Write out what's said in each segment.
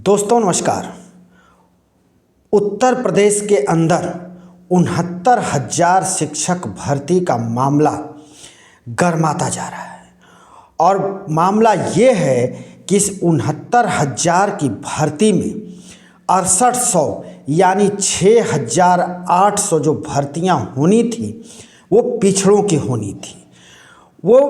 दोस्तों नमस्कार। उत्तर प्रदेश के अंदर 69,000 शिक्षक भर्ती का मामला गरमाता जा रहा है और मामला ये है कि इस 69,000 की भर्ती में 6800 यानी 6,800 जो भर्तियां होनी थी वो पिछड़ों की होनी थी, वो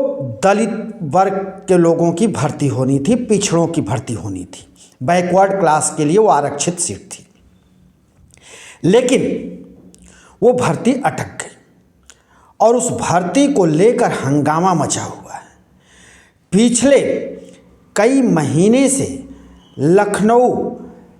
दलित वर्ग के लोगों की भर्ती होनी थी, पिछड़ों की भर्ती होनी थी, बैकवर्ड क्लास के लिए वो आरक्षित सीट थी। लेकिन वो भर्ती अटक गई और उस भर्ती को लेकर हंगामा मचा हुआ है। पिछले कई महीने से लखनऊ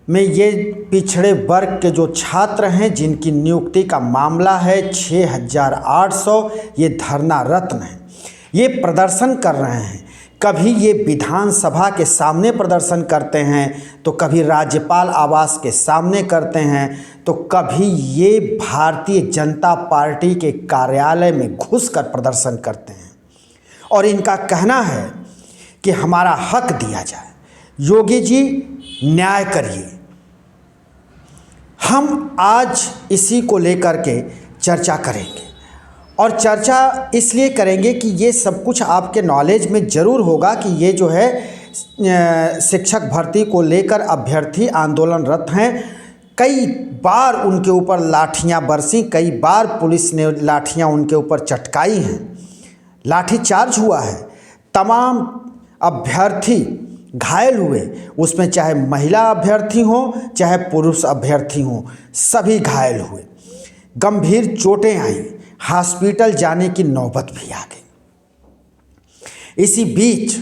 में ये पिछड़े वर्ग के जो छात्र हैं जिनकी नियुक्ति का मामला है 6,800, ये धरनारत हैं, ये प्रदर्शन कर रहे हैं। कभी ये विधानसभा के सामने प्रदर्शन करते हैं तो कभी राज्यपाल आवास के सामने करते हैं तो कभी ये भारतीय जनता पार्टी के कार्यालय में घुसकर प्रदर्शन करते हैं और इनका कहना है कि हमारा हक दिया जाए, योगी जी न्याय करिए। हम आज इसी को लेकर के चर्चा करेंगे और चर्चा इसलिए करेंगे कि ये सब कुछ आपके नॉलेज में ज़रूर होगा कि ये जो है शिक्षक भर्ती को लेकर अभ्यर्थी आंदोलनरत हैं। कई बार उनके ऊपर लाठियां बरसी, कई बार पुलिस ने लाठियां उनके ऊपर चटकाई हैं, लाठी चार्ज हुआ है, तमाम अभ्यर्थी घायल हुए, उसमें चाहे महिला अभ्यर्थी हो चाहे पुरुष अभ्यर्थी हो, सभी घायल हुए, गंभीर चोटें आईं, हॉस्पिटल जाने की नौबत भी आ गई। इसी बीच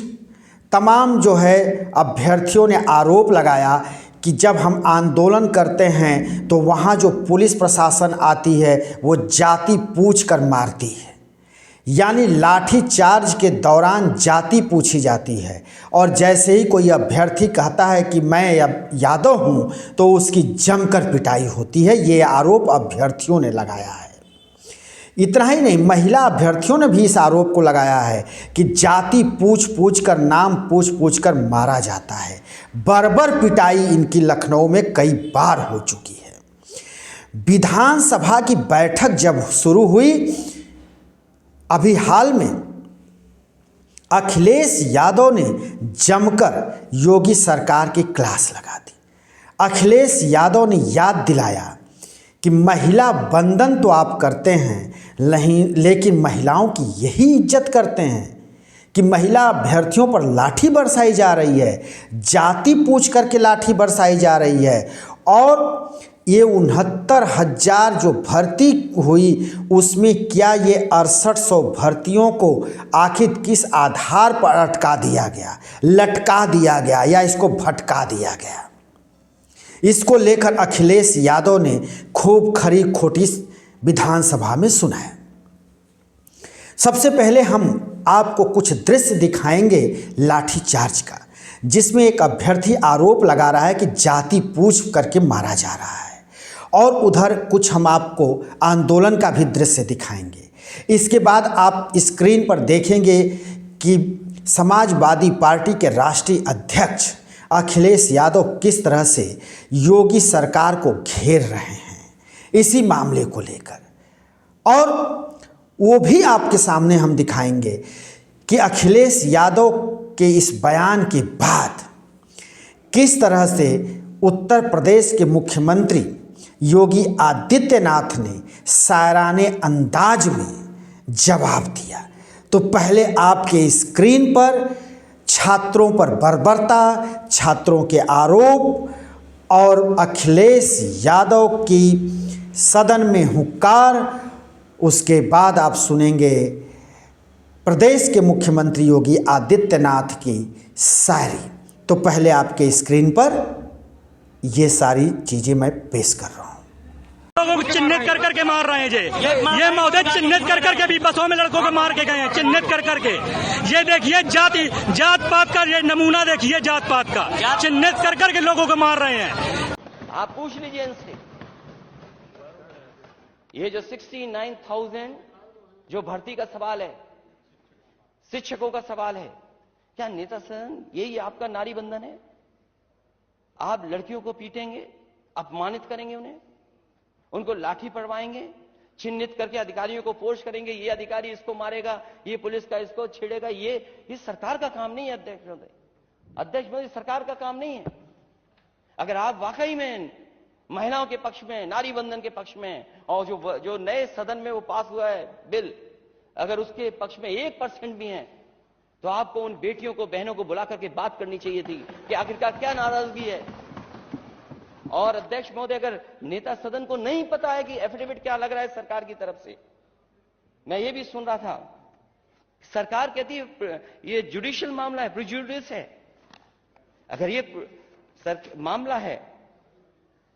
तमाम जो है अभ्यर्थियों ने आरोप लगाया कि जब हम आंदोलन करते हैं तो वहाँ जो पुलिस प्रशासन आती है वो जाति पूछ कर मारती है, यानी लाठी चार्ज के दौरान जाति पूछी जाती है और जैसे ही कोई अभ्यर्थी कहता है कि मैं यादव हूँ तो उसकी जमकर पिटाई होती है। ये आरोप अभ्यर्थियों ने लगाया है। इतना ही नहीं, महिला अभ्यर्थियों ने भी इस आरोप को लगाया है कि जाति पूछ पूछ कर, नाम पूछ पूछ कर मारा जाता है। बर्बर पिटाई इनकी लखनऊ में कई बार हो चुकी है। विधानसभा की बैठक जब शुरू हुई, अभी हाल में अखिलेश यादव ने जमकर योगी सरकार की क्लास लगा दी। अखिलेश यादव ने याद दिलाया कि महिला बंधन तो आप करते हैं नहीं, लेकिन महिलाओं की यही इज्जत करते हैं कि महिला अभ्यर्थियों पर लाठी बरसाई जा रही है, जाति पूछ करके लाठी बरसाई जा रही है। और ये 69,000 जो भर्ती हुई उसमें क्या ये 6800 भर्तियों को आखिर किस आधार पर अटका दिया गया, लटका दिया गया या इसको भटका दिया गया? इसको लेकर अखिलेश यादव ने खूब खरी खोटी विधानसभा में सुनाया। सबसे पहले हम आपको कुछ दृश्य दिखाएंगे लाठीचार्ज का, जिसमें एक अभ्यर्थी आरोप लगा रहा है कि जाति पूछ करके मारा जा रहा है और उधर कुछ हम आपको आंदोलन का भी दृश्य दिखाएंगे। इसके बाद आप स्क्रीन पर देखेंगे कि समाजवादी पार्टी के राष्ट्रीय अध्यक्ष अखिलेश यादव किस तरह से योगी सरकार को घेर रहे हैं इसी मामले को लेकर, और वो भी आपके सामने हम दिखाएंगे कि अखिलेश यादव के इस बयान के बाद किस तरह से उत्तर प्रदेश के मुख्यमंत्री योगी आदित्यनाथ ने शायराने अंदाज में जवाब दिया। तो पहले आपके स्क्रीन पर छात्रों पर बर्बरता, छात्रों के आरोप और अखिलेश यादव की सदन में हुंकार, उसके बाद आप सुनेंगे प्रदेश के मुख्यमंत्री योगी आदित्यनाथ की शायरी। तो पहले आपके स्क्रीन पर ये सारी चीज़ें मैं पेश कर रहा हूँ। लोगों को चिन्हित कर करके मार रहे हैं ये महोदय चिन्हित कर करके भी बसों में लड़कों को मार के गए हैं, चिन्हित कर करके। ये देखिए जात पात का ये नमूना देखिए, जात पात का चिन्हित कर करके लोगों को मार रहे हैं। आप पूछ लीजिए इनसे, ये जो 69,000 जो भर्ती का सवाल है, शिक्षकों का सवाल है, क्या नेता संघ यही आपका नारी बंधन है? आप लड़कियों को पीटेंगे, अपमानित करेंगे, उनको लाठी पड़वाएंगे, चिन्हित करके अधिकारियों को पोस्ट करेंगे, ये अधिकारी इसको मारेगा, ये पुलिस का इसको छेड़ेगा। ये सरकार का काम नहीं है अध्यक्ष महोदय। अध्यक्ष महोदय, सरकार का काम नहीं है। अगर आप वाकई में महिलाओं के पक्ष में, नारी बंधन के पक्ष में, और जो नए सदन में वो पास हुआ है बिल, अगर उसके पक्ष में 1% भी है, तो आपको उन बेटियों को, बहनों को बुला करके बात करनी चाहिए थी कि आखिरकार क्या नाराजगी है। और अध्यक्ष महोदय, अगर नेता सदन को नहीं पता है कि एफिडेविट क्या लग रहा है सरकार की तरफ से, मैं ये भी सुन रहा था, सरकार कहती है ये जुडिशियल मामला है, प्रिजुडिस है। अगर ये मामला है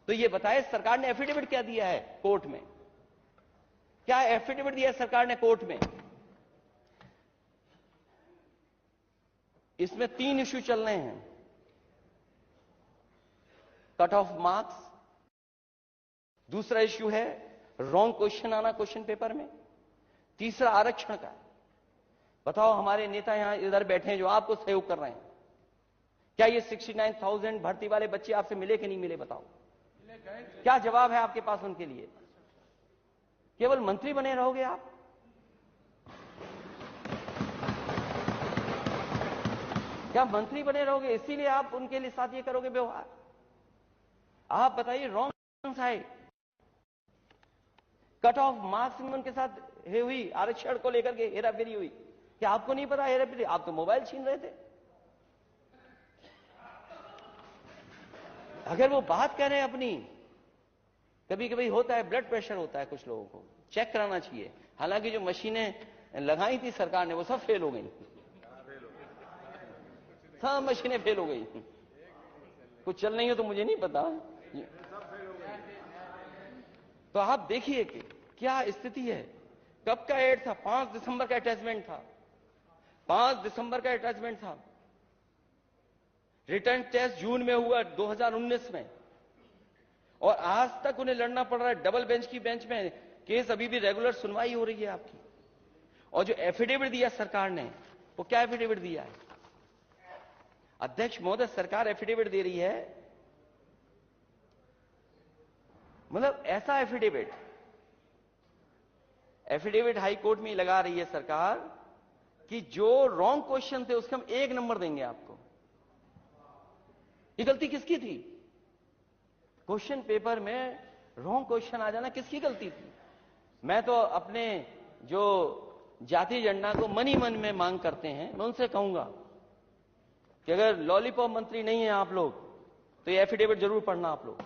तो ये बताए सरकार ने एफिडेविट क्या दिया है कोर्ट में, क्या एफिडेविट दिया है सरकार ने कोर्ट में। इसमें 3 इश्यू चल रहे हैं, कट ऑफ मार्क्स, दूसरा इश्यू है रॉन्ग क्वेश्चन आना क्वेश्चन पेपर में, तीसरा आरक्षण का। बताओ, हमारे नेता यहां इधर बैठे हैं जो आपको सहयोग कर रहे हैं, क्या ये 69,000 भर्ती वाले बच्चे आपसे मिले कि नहीं मिले? बताओ, क्या जवाब है आपके पास उनके लिए? केवल मंत्री बने रहोगे आप? क्या मंत्री बने रहोगे इसीलिए आप उनके लिए साथ ये करोगे व्यवहार? आप बताइए, wrong side cut off marks में उनके साथ हुई, आरक्षण को लेकर के हेराफेरी हुई। क्या आपको नहीं पता हेराफेरी? आप तो मोबाइल छीन रहे थे। अगर वो बात कर रहे हैं अपनी, कभी कभी होता है ब्लड प्रेशर होता है, कुछ लोगों को चेक कराना चाहिए। हालांकि जो मशीनें लगाई थी सरकार ने वो सब फेल हो गई, सब मशीनें फेल हो गई। कुछ चल नहीं हो तो मुझे नहीं पता। तो आप देखिए कि क्या स्थिति है। कब का एड था? 5 दिसंबर का अटैचमेंट था, 5 दिसंबर का अटैचमेंट था। रिटर्न टेस्ट जून में हुआ 2019 में, और आज तक उन्हें लड़ना पड़ रहा है डबल बेंच की बेंच में। केस अभी भी रेगुलर सुनवाई हो रही है आपकी। और जो एफिडेविट दिया सरकार ने, वो क्या एफिडेविट दिया है? अध्यक्ष महोदय, सरकार एफिडेविट दे रही है, मतलब ऐसा एफिडेविट हाई कोर्ट में लगा रही है सरकार कि जो रॉन्ग क्वेश्चन थे उसके हम 1 नंबर देंगे आपको। ये गलती किसकी थी? क्वेश्चन पेपर में रॉन्ग क्वेश्चन आ जाना किसकी गलती थी? मैं तो अपने जो जाति झंडा को मन ही मन में मांग करते हैं, मैं उनसे कहूंगा कि अगर लॉलीपॉप मंत्री नहीं है आप लोग, तो ये एफिडेविट जरूर पढ़ना आप लोग।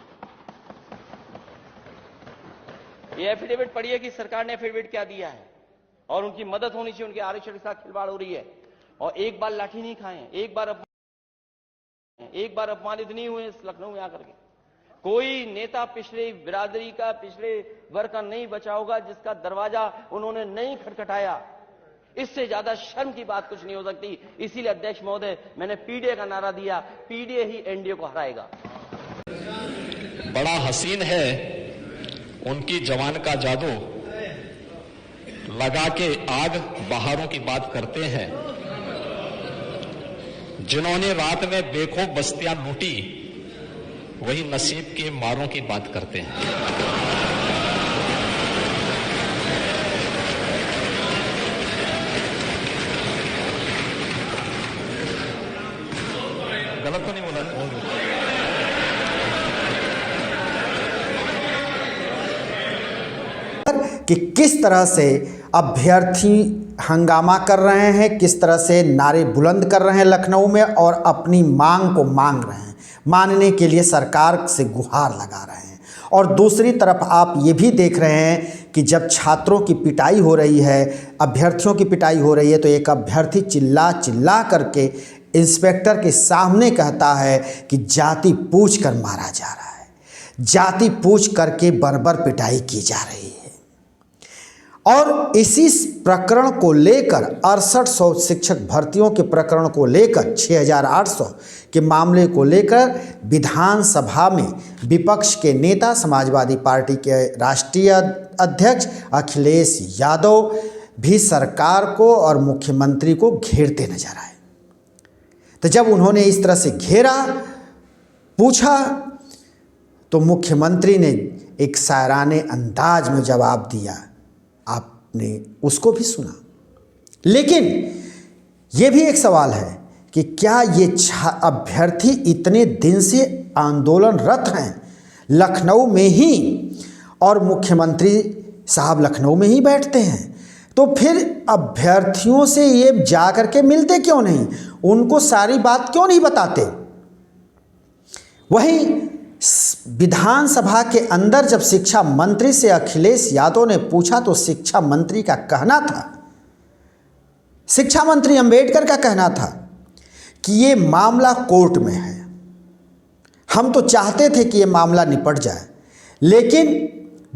ये एफिडेविट पढ़िए कि सरकार ने एफिडेविट क्या दिया है, और उनकी मदद होनी चाहिए। उनके आरक्षण के साथ खिलवाड़ हो रही है, और एक बार लाठी नहीं खाएं, एक बार अपमानित नहीं हुए इस लखनऊ में आकर के। कोई नेता पिछले बिरादरी का, पिछले वर्ग का नहीं बचा होगा जिसका दरवाजा उन्होंने नहीं खटखटाया। इससे ज्यादा शर्म की बात कुछ नहीं हो सकती। इसीलिए अध्यक्ष महोदय, मैंने पीडीए का नारा दिया, पीडीए ही एनडीए को हराएगा। बड़ा हसीन है उनकी जवान का जादू, लगा के आग बहारों की बात करते हैं। जिन्होंने रात में बेखौफ बस्तियां लूटी, वही नसीब के मारों की बात करते हैं। गलत तो नहीं बोला? कि किस तरह से अभ्यर्थी हंगामा कर रहे हैं, किस तरह से नारे बुलंद कर रहे हैं लखनऊ में, और अपनी मांग को मांग रहे हैं, मानने के लिए सरकार से गुहार लगा रहे हैं। और दूसरी तरफ आप ये भी देख रहे हैं कि जब छात्रों की पिटाई हो रही है, अभ्यर्थियों की पिटाई हो रही है, तो एक अभ्यर्थी चिल्ला चिल्ला करके इंस्पेक्टर के सामने कहता है कि जाति पूछ कर मारा जा रहा है, जाति पूछ करके बर्बर पिटाई की जा रही है। और इसी प्रकरण को लेकर 6800 शिक्षक भर्तियों के प्रकरण को लेकर 6800 के मामले को लेकर विधानसभा में विपक्ष के नेता, समाजवादी पार्टी के राष्ट्रीय अध्यक्ष अखिलेश यादव भी सरकार को और मुख्यमंत्री को घेरते नजर आए। तो जब उन्होंने इस तरह से घेरा, पूछा तो मुख्यमंत्री ने एक शायराने अंदाज में जवाब दिया, आपने उसको भी सुना। लेकिन ये भी एक सवाल है कि क्या ये अभ्यर्थी इतने दिन से आंदोलनरत हैं लखनऊ में ही, और मुख्यमंत्री साहब लखनऊ में ही बैठते हैं, तो फिर अभ्यर्थियों से ये जा कर के मिलते क्यों नहीं, उनको सारी बात क्यों नहीं बताते। वहीं विधानसभा के अंदर जब शिक्षा मंत्री से अखिलेश यादव ने पूछा तो शिक्षा मंत्री का कहना था, शिक्षा मंत्री अंबेडकर का कहना था कि ये मामला कोर्ट में है। हम तो चाहते थे कि ये मामला निपट जाए, लेकिन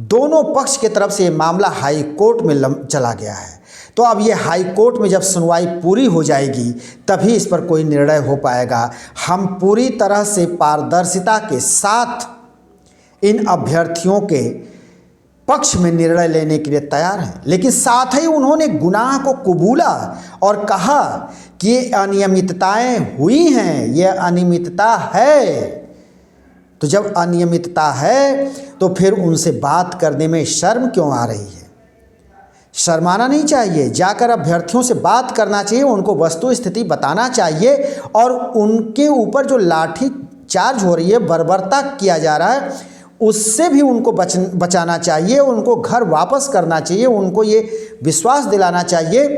दोनों पक्ष की तरफ से ये मामला हाई कोर्ट में चला गया है। तो अब ये हाई कोर्ट में जब सुनवाई पूरी हो जाएगी तभी इस पर कोई निर्णय हो पाएगा। हम पूरी तरह से पारदर्शिता के साथ इन अभ्यर्थियों के पक्ष में निर्णय लेने के लिए तैयार हैं। लेकिन साथ ही उन्होंने गुनाह को कबूला और कहा कि ये अनियमितताएं हुई हैं, ये अनियमितता है। तो जब अनियमितता है तो फिर उनसे बात करने में शर्म क्यों आ रही है? शर्माना नहीं चाहिए, जाकर अभ्यर्थियों से बात करना चाहिए, उनको वस्तु स्थिति बताना चाहिए और उनके ऊपर जो लाठी चार्ज हो रही है, बर्बरता किया जा रहा है, उससे भी उनको बचाना चाहिए, उनको घर वापस करना चाहिए, उनको ये विश्वास दिलाना चाहिए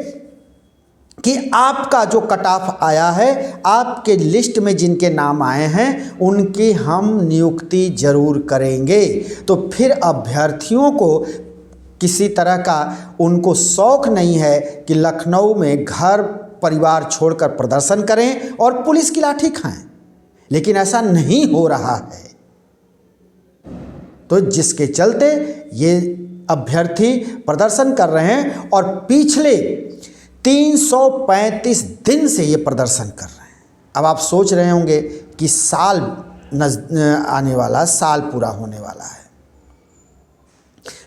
कि आपका जो कट ऑफ आया है, आपके लिस्ट में जिनके नाम आए हैं उनकी हम नियुक्ति जरूर करेंगे। तो फिर अभ्यर्थियों को किसी तरह का उनको शौक नहीं है कि लखनऊ में घर परिवार छोड़कर प्रदर्शन करें और पुलिस की लाठी खाएं, लेकिन ऐसा नहीं हो रहा है। तो जिसके चलते ये अभ्यर्थी प्रदर्शन कर रहे हैं और पिछले 335 दिन से ये प्रदर्शन कर रहे हैं। अब आप सोच रहे होंगे कि साल आने वाला, साल पूरा होने वाला है।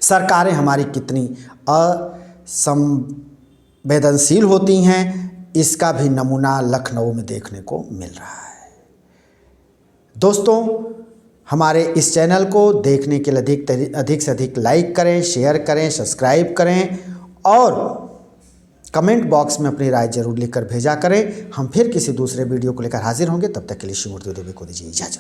सरकारें हमारी कितनी असंवेदनशील होती हैं, इसका भी नमूना लखनऊ में देखने को मिल रहा है। दोस्तों, हमारे इस चैनल को देखने के लिए अधिक से अधिक लाइक करें, शेयर करें, सब्सक्राइब करें और कमेंट बॉक्स में अपनी राय जरूर लिखकर भेजा करें। हम फिर किसी दूसरे वीडियो को लेकर हाजिर होंगे। तब तक के लिए शिव मूर्ति देवी को दीजिए इजाजत।